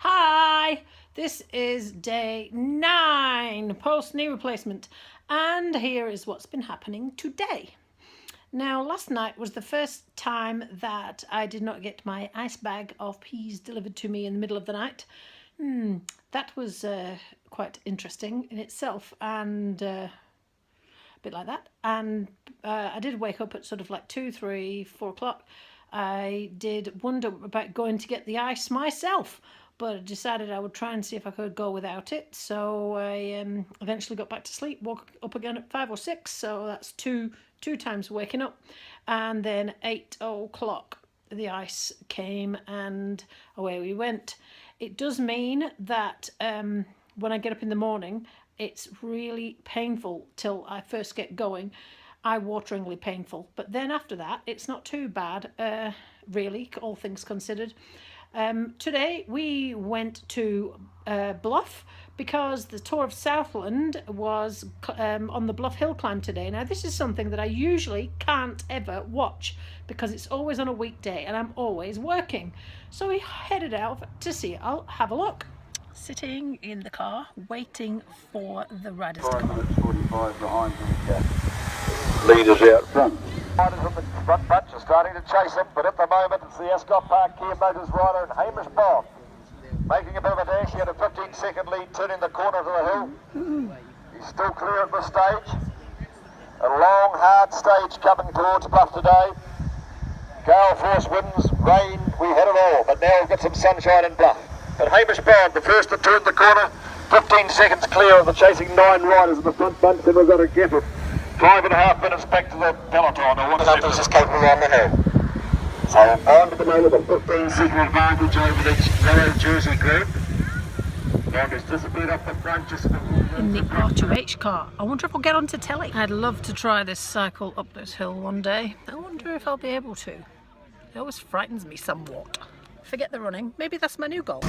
Hi, this is day 9 post knee replacement, and here is what's been happening today. Now, last night was the first time that I did not get my ice bag of peas delivered to me in the middle of the night. That was quite interesting in itself, and a bit like that. And I did wake up at sort of like 2, 3, 4 o'clock. I did wonder about going to get the ice myself, but I decided I would try and see if I could go without it. So I eventually got back to sleep, woke up again at 5 or 6, so that's two times waking up. And then 8 o'clock the ice came and away we went. It does mean that when I get up in the morning, it's really painful till I first get going. Eye-wateringly painful, but then after that it's not too bad, really, all things considered. Today we went to Bluff because the tour of Southland was on the Bluff Hill climb today. Now this is something that I usually can't ever watch because it's always on a weekday and I'm always working, so we headed out to see it. I'll have a look. Sitting in the car waiting for the riders to come on. 45 behind them. Leaders out front. Riders in the front bunch are starting to chase him, but at the moment it's the Ascot Park Care Motors rider and Hamish Bond making a bit of a dash. He had a 15-second lead turning the corner to the hill. He's still clear at the stage. A long, hard stage coming towards Bluff today. Gale force winds, rain, we had it all, but now we've got some sunshine in Bluff. And Hamish Bond, the first to turn the corner, 15 seconds clear of the chasing 9 riders in the front bunch, and we've got a gap of 5.5 minutes back to the peloton. Numbers escaping on the hill. So on at the moment, a 15-second advantage over the yellow jersey group. And it's disappeared up the front just in the R2H car. I wonder if I'll get onto telly. I'd love to try this cycle up this hill one day. I wonder if I'll be able to. It always frightens me somewhat. Forget the running. Maybe that's my new goal.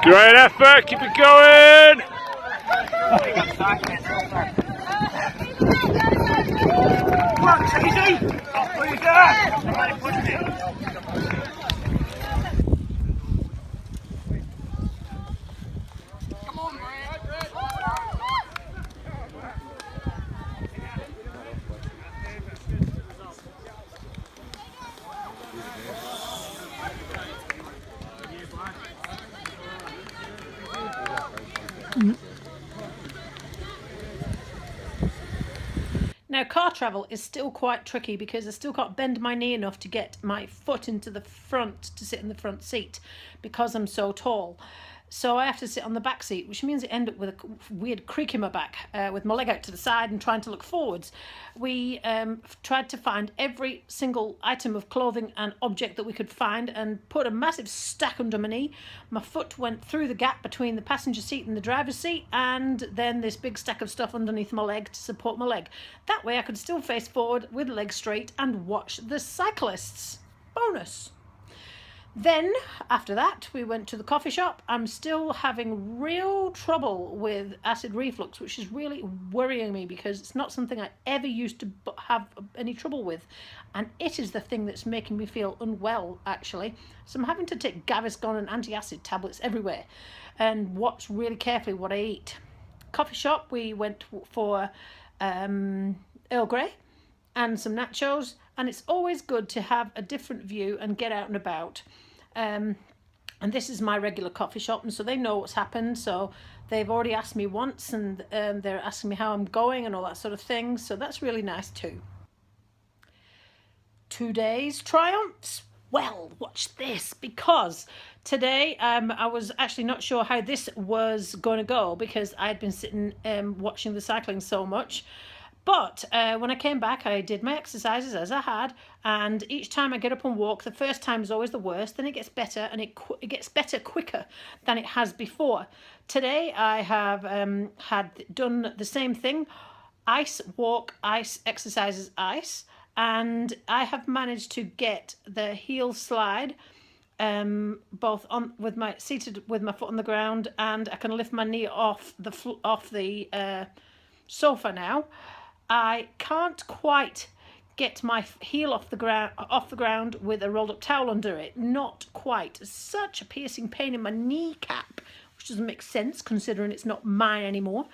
Great effort, keep it going! Now car travel is still quite tricky because I still can't bend my knee enough to get my foot into the front to sit in the front seat because I'm so tall. So I have to sit on the back seat, which means I end up with a weird creak in my back with my leg out to the side and trying to look forwards. We tried to find every single item of clothing and object that we could find and put a massive stack under my knee. My foot went through the gap between the passenger seat and the driver's seat, and then this big stack of stuff underneath my leg to support my leg. That way I could still face forward with legs straight and watch the cyclists. Bonus. Then, after that, we went to the coffee shop. I'm still having real trouble with acid reflux, which is really worrying me because it's not something I ever used to have any trouble with. And it is the thing that's making me feel unwell, actually. So I'm having to take Gaviscon and anti-acid tablets everywhere and watch really carefully what I eat. Coffee shop, we went for Earl Grey and some nachos. And it's always good to have a different view and get out and about. And this is my regular coffee shop, and so they know what's happened. So they've already asked me once, and they're asking me how I'm going and all that sort of thing. So that's really nice too. Today's triumphs. Well, watch this, because today I was actually not sure how this was going to go because I had been sitting watching the cycling so much. But when I came back, I did my exercises as I had, and each time I get up and walk, the first time is always the worst. Then it gets better, and it gets better quicker than it has before. Today I have had done the same thing: ice walk, ice exercises, ice, and I have managed to get the heel slide both on with my seated with my foot on the ground, and I can lift my knee off the sofa now. I can't quite get my heel off the ground with a rolled up towel under it. Not quite. Such a piercing pain in my kneecap, which doesn't make sense considering it's not mine anymore.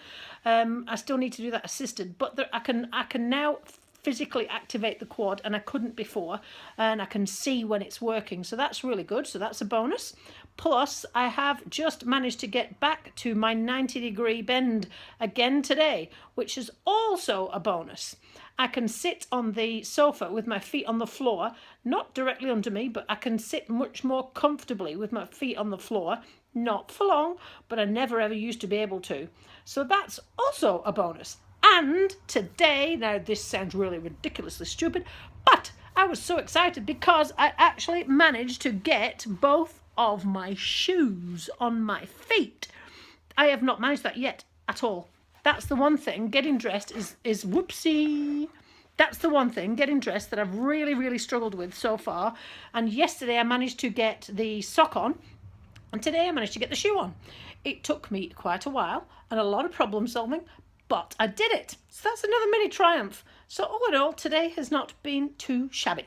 I still need to do that assisted, but I can now physically activate the quad, and I couldn't before, and I can see when it's working, so that's really good. So that's a bonus. Plus I have just managed to get back to my 90-degree bend again today, which is also a bonus. I can sit on the sofa with my feet on the floor, not directly under me, but I can sit much more comfortably with my feet on the floor. Not for long, but I never ever used to be able to. So that's also a bonus. And today, now this sounds really ridiculously stupid, but I was so excited because I actually managed to get both of my shoes on my feet. I have not managed that yet at all. That's the one thing, getting dressed is whoopsie. That's the one thing, getting dressed, that I've really struggled with so far. And yesterday I managed to get the sock on, and today I managed to get the shoe on. It took me quite a while and a lot of problem solving, but I did it. So that's another mini triumph. So all in all, today has not been too shabby.